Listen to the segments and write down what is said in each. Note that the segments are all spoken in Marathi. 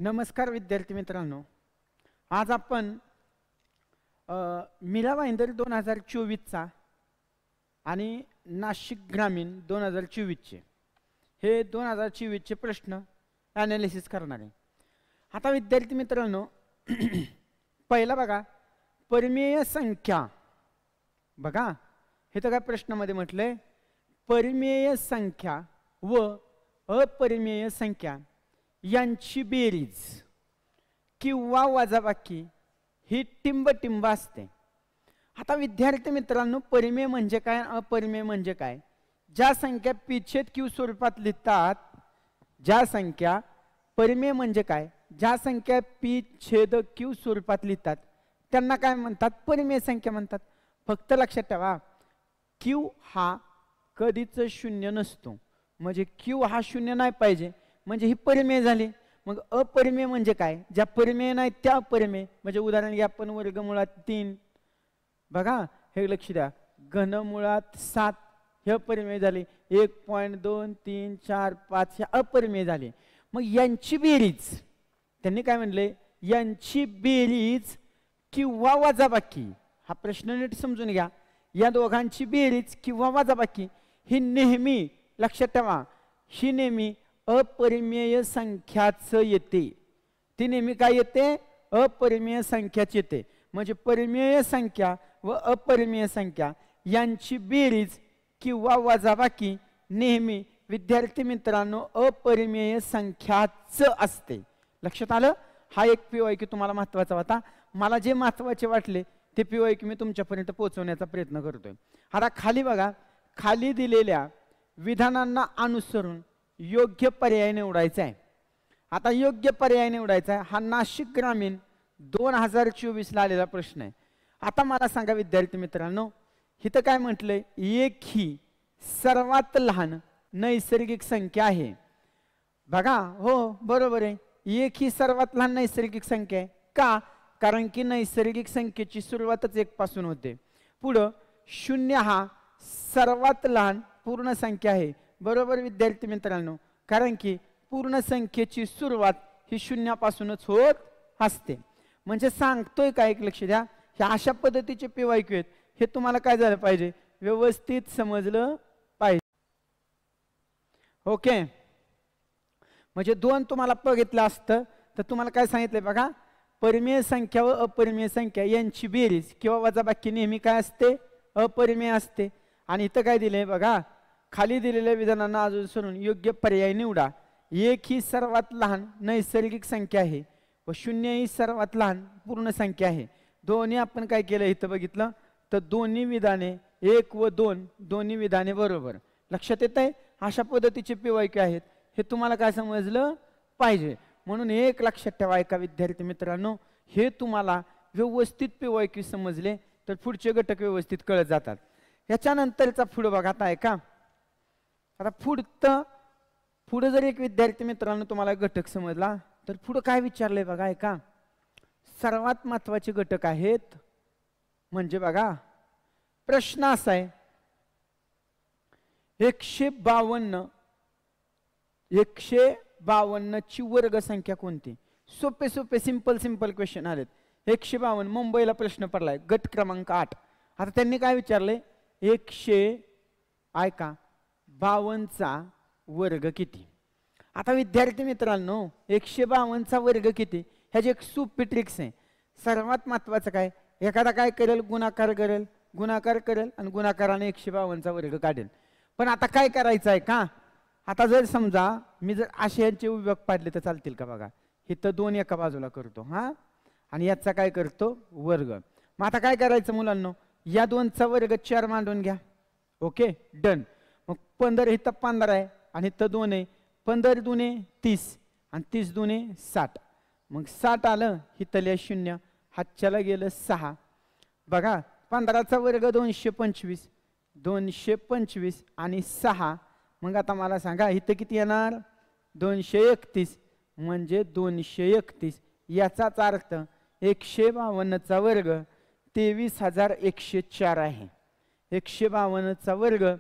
नमस्कार विद्यार्थी मित्रांनो, आज आपण मीरा भाईंदर 2024चा आणि नाशिक ग्रामीण 2024चे हे 2024चे प्रश्न ॲनालिसिस करणार आहे. आता विद्यार्थी मित्रांनो, पहिला बघा, परिमेय संख्या. बघा हे तर काय प्रश्नामध्ये म्हटलंय, परिमेय संख्या व अपरिमेय संख्या यांची बेरीज किंवा वजाबाकी ही टिंब असते. आता विद्यार्थी मित्रांनो, परिमेय म्हणजे काय, अपरिमेय म्हणजे काय? ज्या संख्या पी छेद क्यू स्वरूपात लिहितात, ज्या संख्या परिमेय म्हणजे काय, ज्या संख्या पी छेद क्यू स्वरूपात लिहितात त्यांना काय म्हणतात? परिमेय संख्या म्हणतात. फक्त लक्षात ठेवा, क्यू हा कधीच शून्य नसतो. म्हणजे क्यू हा शून्य नाही पाहिजे, म्हणजे ही परिमेय झाली. मग अपरिमेय म्हणजे काय? ज्या परिमेय नाही त्या अपरिमेय. म्हणजे उदाहरण घ्या, आपण वर्गमुळात 3, बघा हे लक्ष द्या, घनमुळात 7 हे अपरिमेय झाले. 1.2 3 4 5 हे अपरिमेय झाले. मग यांची बेरीज, त्यांनी काय म्हणले, यांची बेरीज किंवा वजाबाकी. हा प्रश्न नीट समजून घ्या. या दोघांची बेरीज किंवा वजाबाकी ही नेहमी लक्षात ठेवा, ही नेहमी अपरिमेय संख्याच येते. ती नेहमी काय येते? अपरिमेय संख्याच येते. म्हणजे परिमेय संख्या व अपरिमेय संख्या यांची बेरीज किंवा वजाबाकी नेहमी विद्यार्थी मित्रांनो अपरिमेय संख्याच असते. लक्षात आलं? हा एक PYQ तुम्हाला महत्त्वाचा होता. मला जे महत्त्वाचे वाटले ते PYQ मी तुमच्यापर्यंत पोहोचवण्याचा प्रयत्न करतोय. आता खाली बघा, खाली दिलेल्या विधानांना अनुसरून योग्य पर्याय निवडायचा आहे. आता योग्य पर्याय निवडायचा आहे हा नाशिक ग्रामीण 2024ला आलेला प्रश्न आहे. आता मला सांगा विद्यार्थी मित्रांनो, इथं काय म्हटलंय, एक ही सर्वात लहान नैसर्गिक संख्या आहे. बघा, हो बरोबर आहे, एक ही सर्वात लहान नैसर्गिक संख्या आहे. का? कारण की नैसर्गिक संख्येची सुरुवातच 1 पासून होते. पुढं 0 हा सर्वात लहान पूर्ण संख्या आहे. बरोबर विद्यार्थी मित्रांनो, कारण की पूर्ण संख्येची सुरुवात ही 0 पासूनच होत असते. म्हणजे सांगतोय काय, एक लक्ष द्या, हे अशा पद्धतीचे PYQ आहेत. हे तुम्हाला काय झालं पाहिजे, व्यवस्थित समजलं पाहिजे. ओके, म्हणजे 2 तुम्हाला बघितलं असतं तर तुम्हाला काय सांगितलंय बघा, परिमेय संख्या व अपरिमेय संख्या यांची बेरीज किंवा वजाबाकी नेहमी काय असते? अपरिमेय असते. आणि इथं काय दिलंय बघा, खाली दिलेल्या विधानांना अनुसरून योग्य पर्याय निवडा. एक ही सर्वात लहान नैसर्गिक संख्या आहे व 0 ही सर्वात लहान पूर्ण संख्या आहे. दोन्ही आपण काय केलं इथं बघितलं तर दोन्ही विधाने 1 व 2 दोन्ही विधाने बरोबर. लक्षात येत आहे? अशा पद्धतीचे PYQ आहेत. हे तुम्हाला काय समजलं पाहिजे. म्हणून एक लक्षात ठेवा एका विद्यार्थी मित्रांनो, हे तुम्हाला व्यवस्थित PYQ समजले तर पुढचे घटक व्यवस्थित कळत जातात. याच्यानंतरचा पुढं बघा, आता ऐका. आता पुढं जर एक विद्यार्थी मित्रांनो तुम्हाला घटक समजला तर पुढं काय विचारलंय बघा, ऐका. सर्वात महत्वाचे घटक आहेत. म्हणजे बघा, प्रश्न असा आहे, 152 ची वर्ग संख्या कोणती? सोपे सिंपल क्वेश्चन आलेत. 152 मुंबईला प्रश्न पडलाय, गट क्रमांक 8. आता त्यांनी काय विचारले, 152चा वर्ग किती? आता विद्यार्थी मित्रांनो, 152चा वर्ग किती ह्याची एक सोपी ट्रिक्स आहे. सर्वात महत्वाचं काय, एखादा काय करेल, गुणाकार करेल आणि गुणाकाराने 152चा वर्ग काढेल. पण आता काय करायचं आहे का, आता जर समजा मी जर आशयांचे विभाग पाडले तर चालतील का? बघा, इथं 2 एका बाजूला करतो हा, आणि याचा काय करतो वर्ग. मग आता काय करायचं मुलांनो, या 2चा वर्ग 4 मांडून घ्या. Okay, done. मग 15 इथं 15 आहे आणि इथं 2 आहे. 15 दुने 30 आणि 30 दुने 60. मग 60 आलं, इथल्या 0 हातच्याला गेलं 6. बघा, 15चा वर्ग 225 आणि 6. मग आता मला सांगा इथं किती येणार? 231. म्हणजे 231. याचाच अर्थ 152चा वर्ग 23,104 आहे. 152चा वर्ग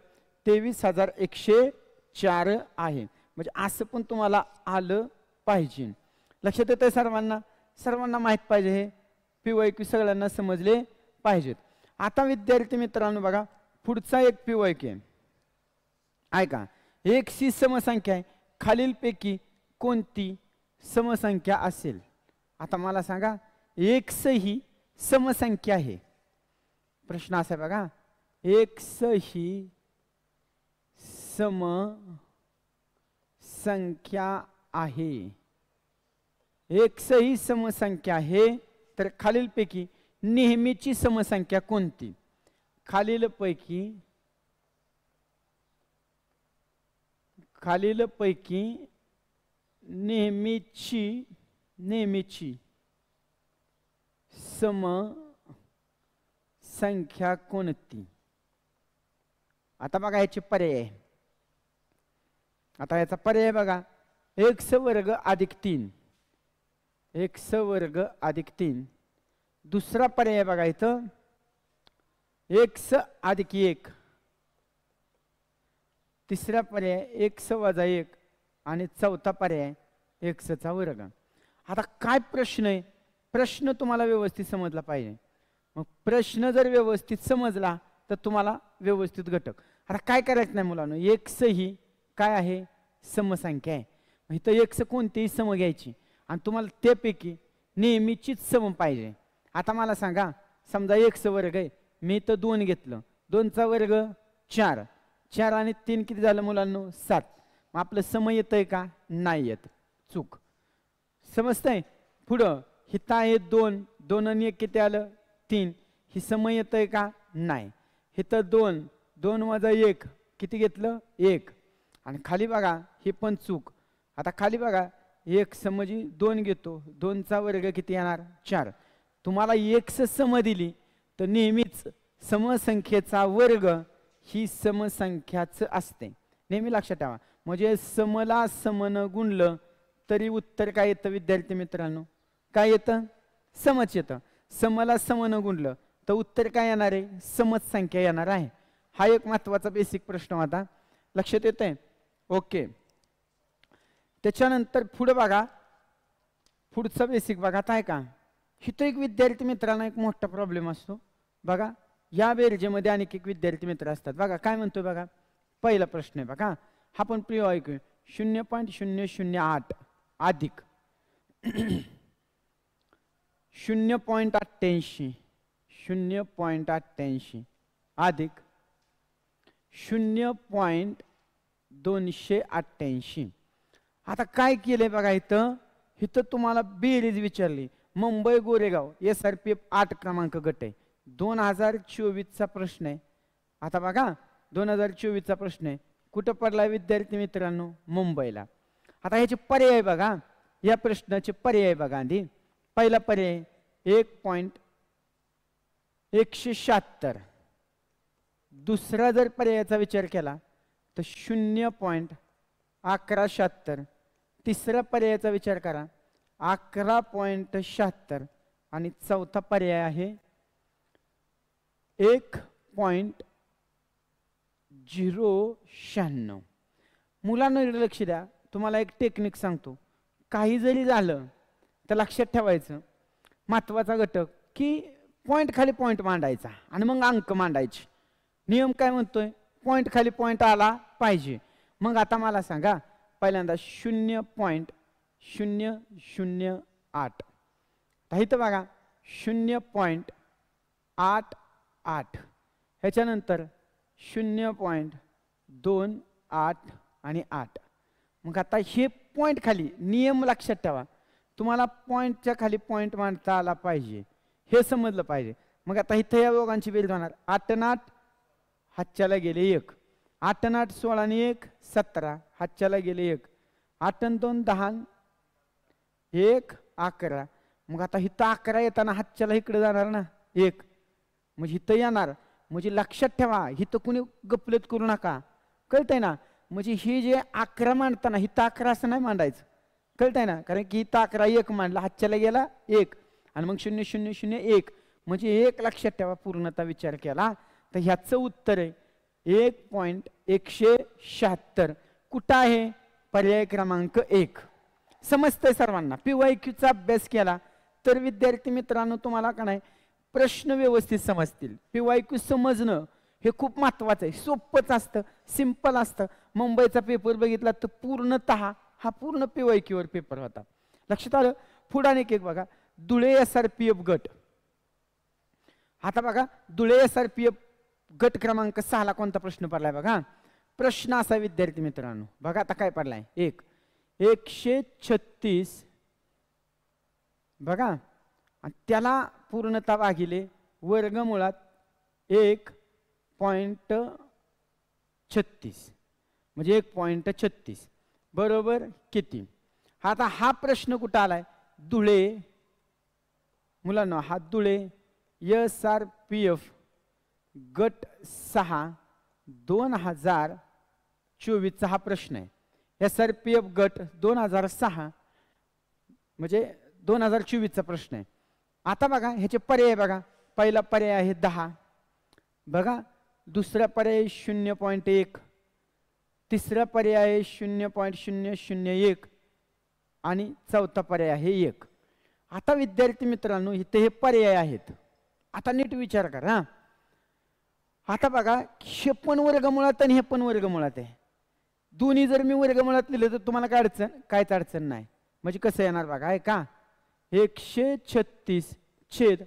23,104 आहे. म्हणजे असं पण तुम्हाला आलं पाहिजे. लक्षात येतंय सर्वांना? सर्वांना माहीत पाहिजे, हे PYQ सगळ्यांना समजले पाहिजेत. आता विद्यार्थी मित्रांनो बघा, पुढचा एक PYQ आहे ऐका. एक सी समसंख्या आहे, खालीलपैकी कोणती समसंख्या असेल? आता मला सांगा, एक्स ही समसंख्या आहे. प्रश्न असा आहे बघा, एक्स ही समसंख्या आहे. एक्स ही समसंख्या आहे, तर खालीलपैकी नेहमीची समसंख्या कोणती? खालीलपैकी नेहमीची समसंख्या कोणती? आता बघा याचे पर्याय आहे. आता याचा पर्याय बघा, एक्स वर्ग अधिक 3, एक्स वर्ग अधिक 3. दुसरा पर्याय बघा इथं, एक्स अधिक 1. तिसरा पर्याय एक्स वजा 1 आणि चौथा पर्याय एक्सचा वर्ग. आता काय प्रश्न आहे? प्रश्न तुम्हाला व्यवस्थित समजला पाहिजे. मग प्रश्न जर व्यवस्थित समजला तर तुम्हाला व्यवस्थित घटक. आता काय करायचं नाही मुलांनो, एक्स ही काय आहे? समसंख्या आहे. इथं एक्स कोणतीही सम घ्यायची आणि तुम्हाला त्यापैकी नेहमीचीच सम पाहिजे. आता मला सांगा, समजा एक्स वर्ग आहे, मी इथं 2 घेतलं, 2चा वर्ग 4, 4 आणि 3 किती झालं मुलांनो? 7. मग आपलं सम येतंय का? नाही येत, चूक. समजतंय? पुढं हिता आहे 2, 2 आणि 1 किती आलं? 3. ही सम येतंय का? नाही. हिथं 2, 2 वजा 1 किती घेतलं? 1. आणि खाली बघा, ही पण चूक. आता खाली बघा, एक समजी 2 घेतो, 2चा वर्ग किती येणार? 4. तुम्हाला एक्स सम दिली तर नेहमीच समसंख्येचा वर्ग ही समसंख्याच असते, नेहमी लक्षात ठेवा. म्हणजे समला समन गुणलं तरी उत्तर काय येतं विद्यार्थी मित्रांनो? काय येतं? समच येतं. समला समन गुणलं तर उत्तर काय येणार आहे? समच संख्या येणार आहे. हा एक महत्वाचा बेसिक प्रश्न होता, लक्षात येतंय? ओके. त्याच्यानंतर पुढे बघा, पुढचा बेसिक बघा. आता आहे का, इथं एक विद्यार्थी मित्रांना एक मोठा प्रॉब्लेम असतो बघा. या बेरजेमध्ये अनेक एक विद्यार्थी मित्र असतात बघा. काय म्हणतोय बघा, पहिला प्रश्न आहे बघा, हा पण PYQ 0.008 अधिक 0.88 अधिक 0.288. आता काय केलंय बघा, इथं तुम्हाला बेरीज विचारली. मुंबई गोरेगाव SRPF 8 क्रमांक गट आहे, 2024चा प्रश्न आहे. आता बघा 2024चा प्रश्न आहे, कुठं पडलाय विद्यार्थी मित्रांनो? मुंबईला. आता ह्याचे पर्याय बघा, या प्रश्नाचे पर्याय बघा. आधी पहिला पर्याय 1.176. दुसरा जर पर्यायाचा विचार केला तर 0.1176. तिसरा पर्यायाचा विचार करा 11.76 आणि चौथा पर्याय आहे 1.096. मुलांना लक्ष द्या, तुम्हाला एक टेक्निक सांगतो. काही जरी झालं तर लक्षात ठेवायचं महत्वाचा घटक की पॉइंट खाली पॉइंट मांडायचा आणि मग अंक मांडायचे. नियम काय म्हणतोय? पॉइंट खाली पॉइंट आला पाहिजे. मग आता मला सांगा, पहिल्यांदा 0.008. इथं बघा 0.88. ह्याच्यानंतर 0.28 आणि 8. मग आता हे पॉइंट खाली नियम लक्षात ठेवा, तुम्हाला पॉइंटच्या खाली पॉइंट मांडता आला पाहिजे, हे समजलं पाहिजे. मग आता इथं या दोघांची बेरीज होणार 8 आणि 8 हातच्याला गेले 1, 8 आणि 8 16 आणि 1 17 हातच्याला गेले 1, 8 आणि 2 10, 1 11. मग आता इथं 11 येताना हातच्याला इकडे जाणार ना 1, म्हणजे इथं येणार. म्हणजे लक्षात ठेवा, इथं कुणी गपलत करू नका, कळतंय ना? म्हणजे हे जे 11 मांडताना इथं 11 असं नाही मांडायचं, कळतंय ना? कारण की इथं 11 1 मांडला, हातच्याला गेला 1 आणि मग 0.001. म्हणजे 1 लक्षात ठेवा. पूर्णता विचार केला तर ह्याचं उत्तर आहे 1.176. कुठं आहे? पर्याय क्रमांक 1. समजतंय सर्वांना? PYQचा अभ्यास केला तर विद्यार्थी मित्रांनो तुम्हाला का नाही प्रश्न व्यवस्थित समजतील. PYQ समजणं हे खूप महत्वाचं आहे. सोपंच असतं, सिंपल असतं. मुंबईचा पेपर बघितला तर पूर्णतः हा पूर्ण PYQ वर पेपर होता. लक्षात आलं? पुढे आणखी एक बघा, धुळे SRPF गट. आता बघा धुळे SRPF गट क्रमांक 6 ला कोणता प्रश्न पडलाय बघा. प्रश्न असा विद्यार्थी मित्रांनो, बघा आता काय पडलाय, 136 बघा, आणि त्याला पूर्णता भागिले वर्गमुळात 1.36 म्हणजे 1.36 बरोबर किती? आता हा प्रश्न कुठं आलाय? धुळे मुलांना, हा धुळे SRPF गट 6 2024 हा प्रश्न आहे. SRPF गट 2006 म्हणजे 2024 प्रश्न आहे. आता बघा ह्याचे पर्याय बघा. पहिला पर्याय आहे 10 बघा, दुसरा पर्याय 0.1, तिसरा पर्याय आहे 0.001 आणि चौथा पर्याय आहे 1. आता विद्यार्थी मित्रांनो इथे हे पर्याय आहेत. आता नीट विचार करा. आता बघा हे पण वर्गमुळात आणि हे पण वर्गमुळात आहे. दोन्ही जर मी वर्गमुळात लिहिले तर तुम्हाला काय अडचण? काहीच अडचण नाही. म्हणजे कसं येणार बघा, आहे का, 136 छेद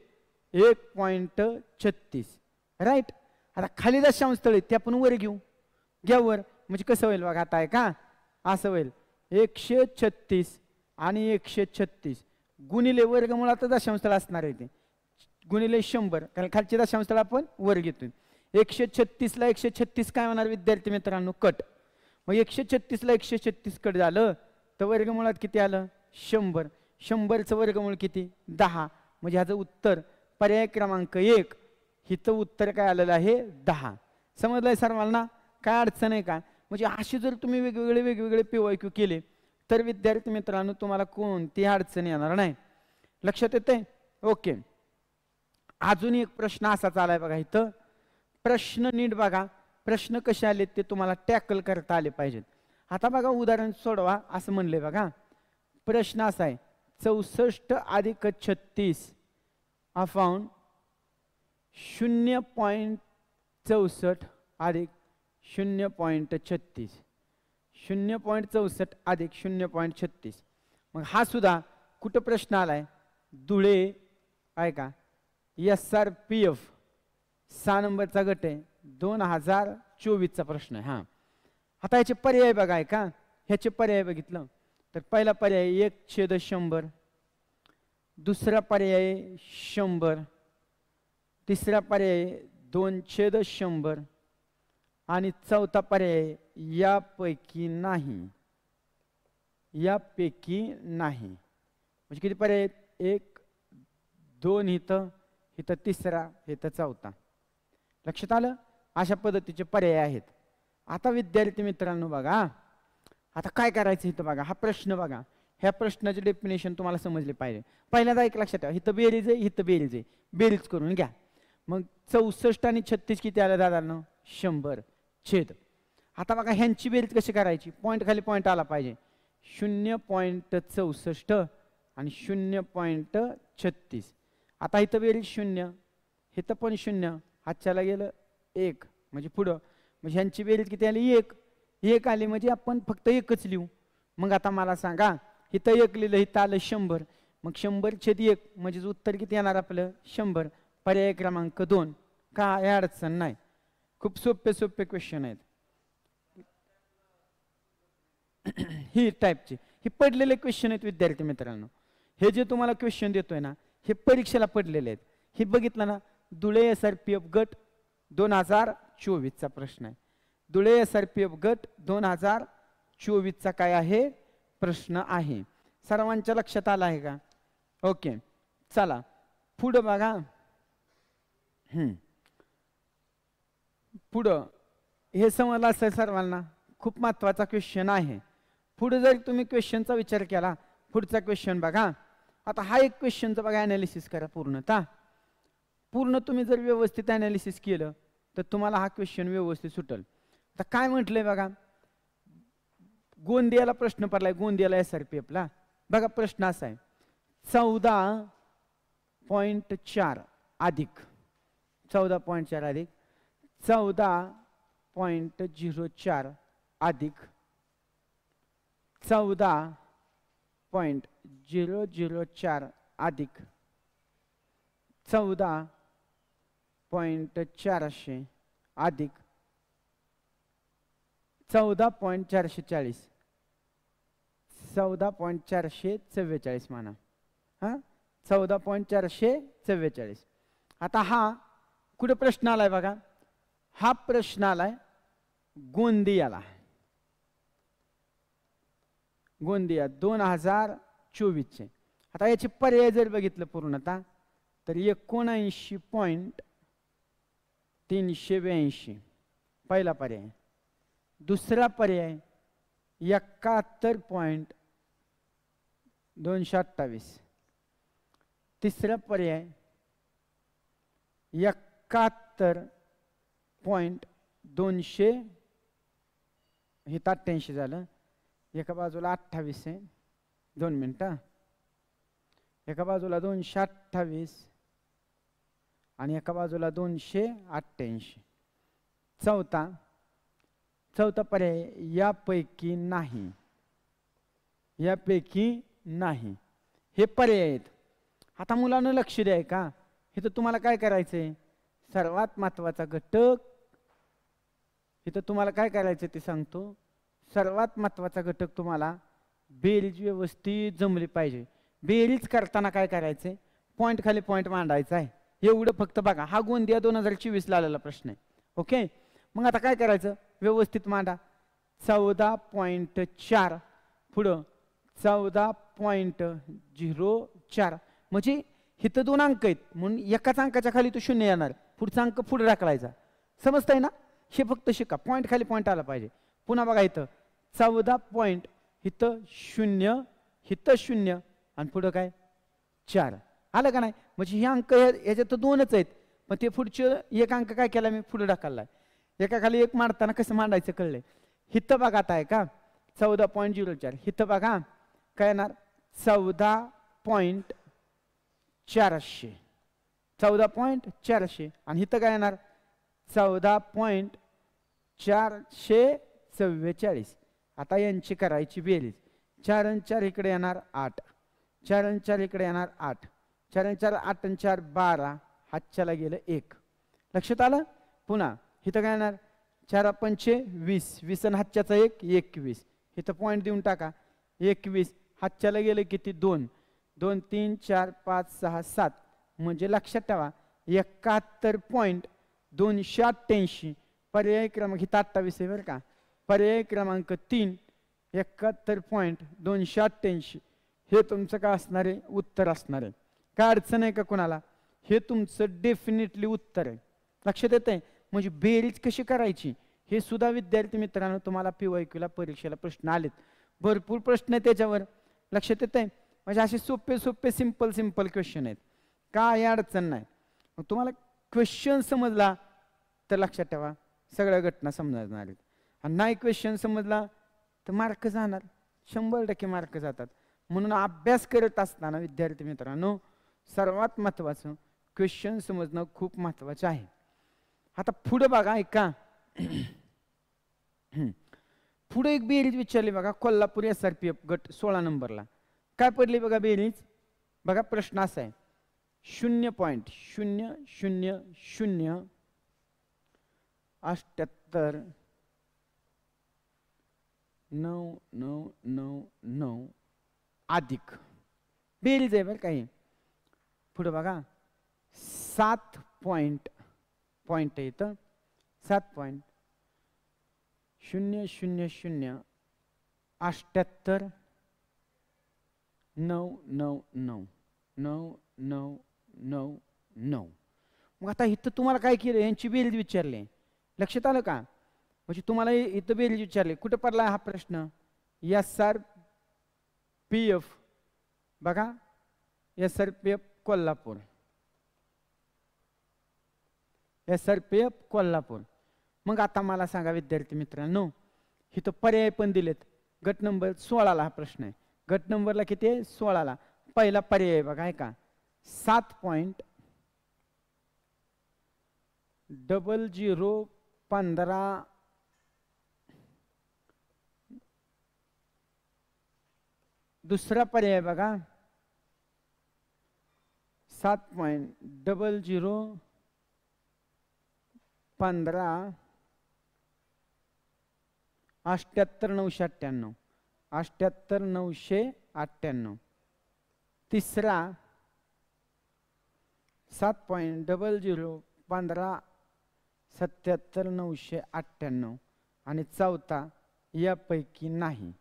1.36 राईट. आता खाली दशांश स्थळ ते आपण वर घेऊ, घ्या वर. म्हणजे कसं होईल बघा, आता आहे का असं होईल, 136 आणि 136 गुणिले वर्गमुळात दशांश स्थळ असणार आहे ते गुणिले 100, कारण खालचे दशांश स्थळ आपण वर घेतोय. 136 ला 136 काय होणार विद्यार्थी मित्रांनो? कट. मग 136 ला 136 कट झालं तर वर्गमुळात किती आलं? 100. 100चं वर्गमूळ किती? 10. म्हणजे ह्याचं उत्तर पर्याय क्रमांक 1 हिचं उत्तर काय आलेलं आहे? 10. समजलंय सर्वांना? काय अडचण आहे का? म्हणजे अशी जर तुम्ही वेगवेगळे PYQ केले तर विद्यार्थी मित्रांनो तुम्हाला कोणतीही अडचण येणार नाही. लक्षात येते? ओके. अजून एक प्रश्न असाच आलाय बघा इथं. प्रश्न नीट बघा, प्रश्न कसे आले ते तुम्हाला टॅकल करता आले पाहिजेत. आता बघा उदाहरण सोडवा असं म्हणले बघा. प्रश्न असा आहे, 64 अधिक 36 अपॉन 0.64 अधिक 0.36, 0.64 अधिक 0.36. मग हा सुद्धा कुठं प्रश्न आलाय? धुळे आहे का SRPF 6 नंबरचा गट आहे, 2024चा प्रश्न आहे. हा आता ह्याचे पर्याय बघा, आहे का, ह्याचे पर्याय बघितलं तर पहिला पर्याय 1/100, दुसरा पर्याय 100, तिसरा पर्याय 2/100 आणि चौथा पर्याय यापैकी नाही. यापैकी नाही म्हणजे किती पर्याय? 1 2 इथं, इथं तिसरा, इथं चौथा. लक्षात आलं? अशा पद्धतीचे पर्याय आहेत. आता विद्यार्थी मित्रांनो बघा, आता काय करायचं इथं बघा, हा प्रश्न बघा, ह्या प्रश्नाचे डेफिनेशन तुम्हाला समजले पाहिजे. पहिल्यांदा एक लक्षात ठेवा, इथं बेरीज आहे, इथं बेरीज आहे, बेरीज करून घ्या. मग 64 आणि 36 किती आलं दादांनो? 100 छेद. आता बघा ह्यांची बेरीज कशी करायची? पॉईंट खाली पॉईंट आला पाहिजे. 0.64 आणि 0.36. आता इथं बेरीज 0, इथं पण 0, हातच्याला गेलं 1 म्हणजे पुढं. म्हणजे ह्यांची बेरीज किती आली? 1 आली म्हणजे आपण फक्त 1च लिहू. मग आता मला सांगा, इथं 1 लिहिलं, इथं आलं 100, मग 100/1 म्हणजे उत्तर किती येणार आपलं? 100. पर्याय क्रमांक 2. काय अडचण नाही, खूप सोपे क्वेश्चन आहेत. ही टाईपचे हे पडलेले क्वेश्चन आहेत विद्यार्थी मित्रांनो. हे जे तुम्हाला क्वेश्चन देतोय ना, हे परीक्षेला पडलेले आहेत. हे बघितलं ना, धुळे SRPF गट 2024चा प्रश्न आहे. धुळे SRPF गट 2024चा काय आहे? प्रश्न आहे. सर्वांच्या लक्षात आला आहे का? ओके, चला पुढं बघा. पुढं हे समजलं असेल सर्वांना, खूप महत्वाचा क्वेश्चन आहे. पुढे जर तुम्ही क्वेश्चनचा विचार केला, पुढचा क्वेश्चन बघा. आता हा एक क्वेश्चनचा बघा ॲनालिसिस करा पूर्ण तुम्ही जर व्यवस्थित ॲनालिसिस केलं तर तुम्हाला हा क्वेश्चन व्यवस्थित सुटेल. आता काय म्हटलंय बघा, गोंदियाला प्रश्न पडलाय, गोंदियाला SRPF ला बघा प्रश्न असा आहे 14.4 अधिक 14.4 अधिक 14.04 अधिक 14.004 अधिक 14.400 अधिक 14.440 14.444 म्हणा हां 14.444. आता हा कुठे प्रश्न आलाय बघा, हा प्रश्न आलाय गोंदियाला. गोंदिया 2024चे. आता याचे पर्याय जर बघितलं पूर्णतः तर 79.382 पहिला पर्याय. दुसरा पर्याय 71.228. तिसरा पर्याय 71.200 हे 88 झालं. एका बाजूला 28 आहे, 2 मिनिटं. एका बाजूला 228 आणि एका बाजूला 288. चौथा पर्याय यापैकी नाही. यापैकी नाही हे पर्याय आहेत. आता मुलांना लक्ष द्या का, हे तर तुम्हाला काय करायचंय, सर्वात महत्वाचा घटक इथं तुम्हाला काय करायचं ते सांगतो. सर्वात महत्वाचा घटक तुम्हाला बेरीज व्यवस्थित जमली पाहिजे. बेरीज करताना काय करायचंय, पॉईंट खाली पॉईंट मांडायचा आहे. एवढं फक्त बघा. हा गोंदिया 2024 ला आलेला प्रश्न आहे. ओके, मग आता काय करायचं, व्यवस्थित मांडा. 14.4 पुढं 14.04 म्हणजे इथं 2 अंक आहेत म्हणून एकाच अंकाच्या खाली तो 0 येणार, पुढचा अंक पुढे ढकलायचा. समजतंय ना, हे फक्त शिका. पॉईंट खाली पॉईंट आला पाहिजे. पुन्हा बघा इथं 14 पॉईंट, इथं 0, इथं 0 आणि पुढं काय 4 आलं का नाही. म्हणजे हे अंक याच्यात 2च आहेत, पण ते पुढचे एक अंक काय केला मी पुढे ढकललाय. एका खाली एक मांडताना कसं मांडायचं कळलंय. हिथं बघा आता आहे का 14.04. हिथं बघा काय येणार 14.400. 14.400 आणि हिथं काय येणार 14.444. आता यांची करायची बेरीज. 4 आणि 4 इकडे येणार 8, 4 आणि 4 इकडे येणार 8, 4 आणि 4 8 आणि 4 12, हातच्याला गेलं 1. लक्षात आलं. पुन्हा इथं काय येणार 4 पंचे 20, 20 आणि हातच्याचा 1 21. इथं पॉईंट देऊन टाका 21, हातच्याला गेलं किती 2, 2 3 4 5 6 7 म्हणजे लक्षात ठेवा 71.288. पर्याय क्रमांक इथं 28 आहे बरं का. पर्याय क्रमांक 3 71.288 हे तुमचं काय असणार आहे, उत्तर असणार आहे. काय अडचण आहे का कोणाला, हे तुमचं डेफिनेटली उत्तर आहे. लक्षात येतंय. म्हणजे बेरीज कशी करायची हे सुद्धा विद्यार्थी मित्रांनो तुम्हाला PYQ परीक्षेला प्रश्न आलेत. भरपूर प्रश्न आहे त्याच्यावर. लक्षात येतंय. म्हणजे असे सोपे सोपे सिंपल क्वेश्चन आहेत. काय अडचण नाही. मग तुम्हाला क्वेश्चन समजला तर लक्षात ठेवा सगळ्या घटना समजणार आहेत. आणि नाही क्वेश्चन समजला तर मार्क जाणार, 100% मार्क जातात. म्हणून अभ्यास करत असताना विद्यार्थी मित्रांनो सर्वात महत्त्वाचं क्वेश्चन समजणं खूप महत्त्वाचं आहे. आता पुढे बघा ऐका. पुढे एक बेरीज विचारली बघा. कोल्हापूर SRPF गट 16 नंबरला काय पडली बघा बेरीज. बघा प्रश्न असा आहे 0.00789999 अधिक बेरीज आहे बरं काही. पुढे बघा 7 पॉइंट आहे इथं 7.00899999. मग आता इथं तुम्हाला काय केलं, यांची बेरीज विचारली. लक्षात आलं का. म्हणजे तुम्हाला इथं बेरीज विचारली. कुठे पडला हा प्रश्न, SRPF बघा SRPF कोल्हापूर. SRPF कोल्हापूर. मग आता मला सांगा विद्यार्थी मित्रांनो, इथं पर्याय पण दिलेत. गट नंबर 16 ला हा प्रश्न आहे. गट नंबरला किती आहे 16ला. पहिला पर्याय आहे बघा, आहे का 7.0015. दुसरा पर्याय बघा 7.0015 78998 78998. तिसरा 7.0015 77998 आणि चौथा यापैकी नाही.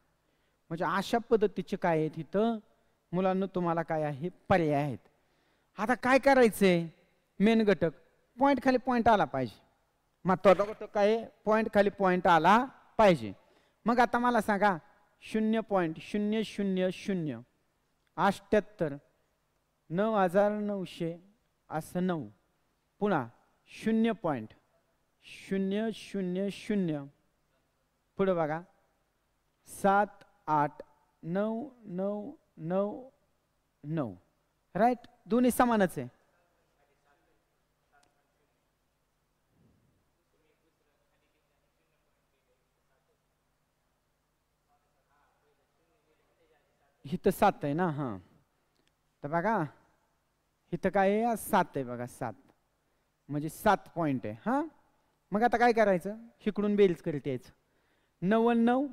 म्हणजे अशा पद्धतीचे काय आहेत इथं मुलांना तुम्हाला काय आहे पर्याय आहेत. आता काय करायचंय मेन घटक पॉइंट खाली पॉइंट आला पाहिजे. महत्वाचा घटक काय पॉइंट खाली पॉइंट आला पाहिजे. मग आता मला सांगा 0.000 78 9900 असं 9 पुन्हा 0.000 पुढे बघा 78999. राईट, दोन्ही समानच आहे. इथं 7 आहे ना. हां तर बघा इथं काय आहे 7 आहे बघा 7 म्हणजे 7 पॉइंट आहे. हां मग आता काय करायचं इकडून बेरीज करीत यायचं. 99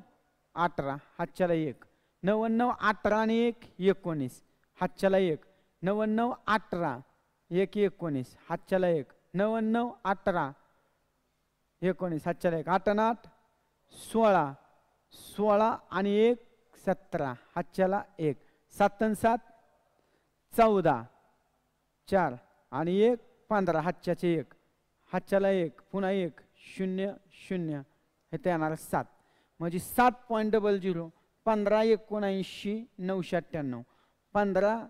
18 हातच्याला 1 99 18 आणि 1 19 हातच्याला 1 99 18 1 19 हातच्याला 1 99 18 19 हातच्याला 1 8 आणि 8 16 16 आणि 1 17 हातच्याला 1 7 आणि 7 14 4 आणि 1 15 हातच्याचे 1 हातच्याला 1 पुन्हा 1 0 0 हे ते येणार 7 म्हणजे 7.00 15 79 998 15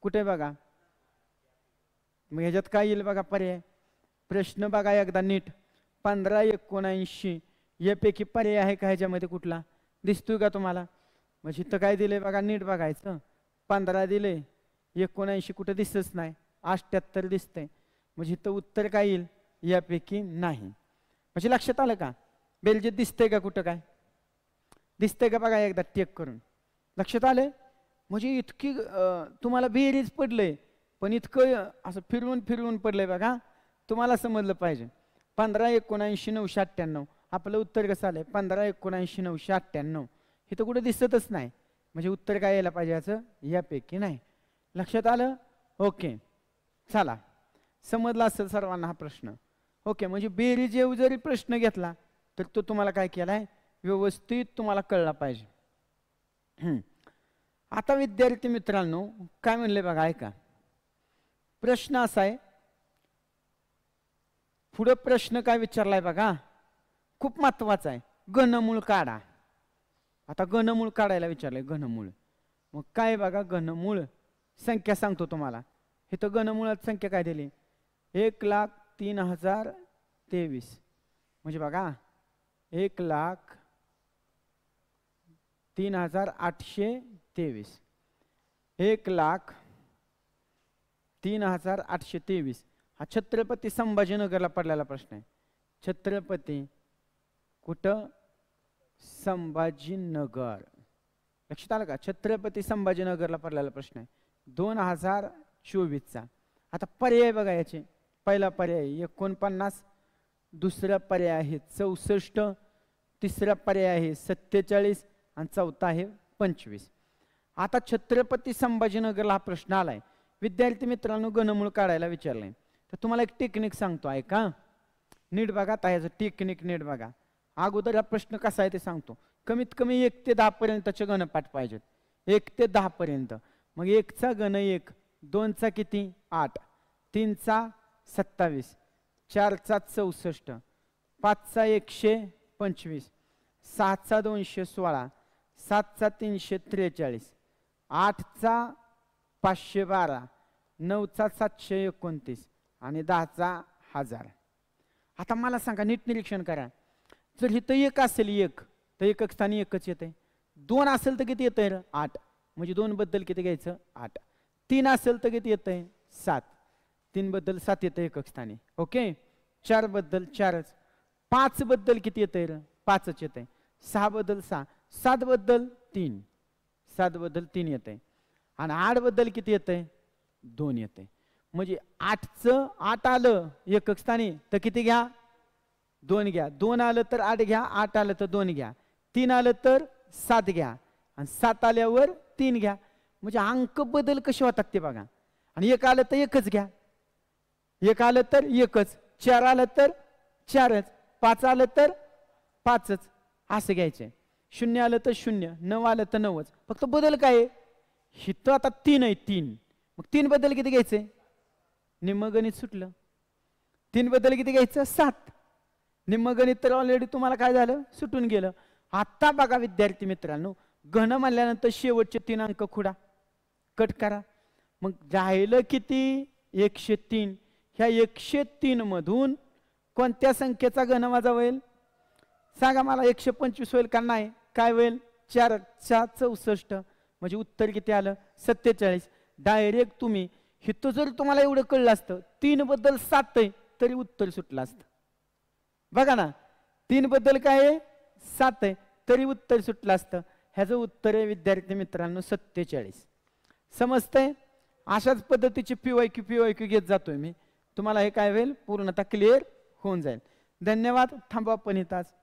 कुठे बघा. मग ह्याच्यात काय येईल बघा पर्याय. प्रश्न बघा एकदा नीट 15 79 यापैकी पर्याय आहे का ह्याच्यामध्ये कुठला दिसतोय का तुम्हाला. म्हणजे इथं काय दिलंय बघा नीट बघायचं. 15 दिले 79 कुठं दिसतच नाही 78 दिसतंय. म्हणजे इथं उत्तर काय येईल यापैकी नाही. म्हणजे लक्षात आलं का बेलजीत दिसतंय का कुठं काय दिसतंय का बघा एकदा टेक करून. लक्षात आलंय. म्हणजे इतकी तुम्हाला बेरीज पडलंय पण इतकं असं फिरवून फिरवून पडलंय बघा. तुम्हाला समजलं पाहिजे 15 79 998 आपलं उत्तर कसं आलंय 15 79 998 हे तर कुठं दिसतच नाही. म्हणजे उत्तर काय यायला पाहिजे याचं यापैकी नाही. लक्षात आलं. ओके चला समजला असेल सर्वांना हा प्रश्न. ओके म्हणजे बेरीज येऊ जरी प्रश्न घेतला तर तो तुम्हाला काय केलाय व्यवस्थित तुम्हाला कळला पाहिजे. आता विद्यार्थी मित्रांनो काय म्हणले बघा ऐका. प्रश्न असा आहे पुढे प्रश्न काय विचारलाय बघा खूप महत्वाचा आहे. घनमूळ काढा. आता घनमूळ काढायला विचारलंय घनमूळ. मग काय बघा घनमूळ संख्या सांगतो तुम्हाला. इथं घनमूळात संख्या काय दिली 1,03,023 म्हणजे बघा 1,03,823 1,03,823 हा छत्रपती संभाजीनगरला पडलेला प्रश्न आहे. छत्रपती कुठं संभाजीनगर. लक्षात आलं का छत्रपती संभाजीनगरला पडलेला प्रश्न आहे 2024चा. आता पर्याय बघा याचे. पहिला पर्याय 49 दुसरा पर्याय आहे 64 तिसरा पर्याय आहे 47 आणि चौथा आहे 25. आता छत्रपती संभाजीनगरला हा प्रश्न आलाय. विद्यार्थी मित्रांनो घनमूळ काढायला विचारलंय तर तुम्हाला एक टेक्निक सांगतो ऐका नीट बघा. त्याचं टेक्निक नीट बघा. अगोदर हा प्रश्न कसा आहे ते सांगतो. कमीत कमी 1 ते 10 पर्यंतचे घनपाठ पाहिजेत 1 ते 10 पर्यंत. मग 1 चा घन 1 2 चा किती 8 3 चा 27 4 चा 64 5 चा 125 6 चा 216 7 चा 343 8 चा 512 9 चा 729 आणि 10 चा 1000. आता मला सांगा नीट निरीक्षण करा. जर इथं 1 असेल 1 तर एकक स्थानी एकच येते. 2 असेल तर किती येतंय 8, म्हणजे 2 बद्दल किती घ्यायचं 8. 3 असेल तर किती येतंय 7, 3 बद्दल 7 येतं एकक स्थानी. ओके, 4 बद्दल 4च. 5 बद्दल किती येतंय 5च येतंय. 6 बद्दल 6, 7 बद्दल 3, 7 बद्दल 3 येतंय. आणि 8 बद्दल किती येतंय 2 येतंय. म्हणजे 8 आलं एकक स्थानी तर किती घ्या 2 घ्या. 2 आलं तर 8 घ्या, 8 आलं तर 2 घ्या, 3 आलं तर 7 घ्या, आणि 7 आल्यावर 3 घ्या. म्हणजे अंक बदल कसे होतात ते बघा. आणि 1 आलं तर 1च घ्या, 1 आलं तर 1च, 4 आलं तर 4च, 5 आलं तर 5च, असं घ्यायचंय. 0 आलं तर 0, 9 आलं तर 9च. फक्त बदल काय आहे, हिथं आता 3 आहे 3, मग 3 बद्दल किती घ्यायचंय, निम्म गणित सुटलं. 3 बद्दल किती घ्यायचं 7, निम्म गणित तर ऑलरेडी तुम्हाला काय झालं सुटून गेलं. आता बघा विद्यार्थी मित्रांनो, घन म्हणल्यानंतर शेवटचे 3 अंक खुडा, कट करा. मग राहिलं किती 103. ह्या 103 मधून कोणत्या संख्येचा घन वजा होईल सांगा मला. 125 होईल का नाही, काय होईल 4 × 64, म्हणजे उत्तर किती आलं 47. डायरेक्ट तुम्ही हिथं जर तुम्हाला एवढं कळलं असतं 3 बद्दल 7 आहे तरी उत्तर सुटलं असतं. बघा ना, 3 बद्दल काय आहे 7 आहे तरी उत्तर सुटलं असतं. ह्याचं उत्तर आहे विद्यार्थी मित्रांनो 47. समजतंय. अशाच पद्धतीचे PYQ घेत जातोय मी. तुम्हाला हे काय होईल पूर्णतः क्लिअर होऊन जाईल. धन्यवाद. थांबा पण इथंच.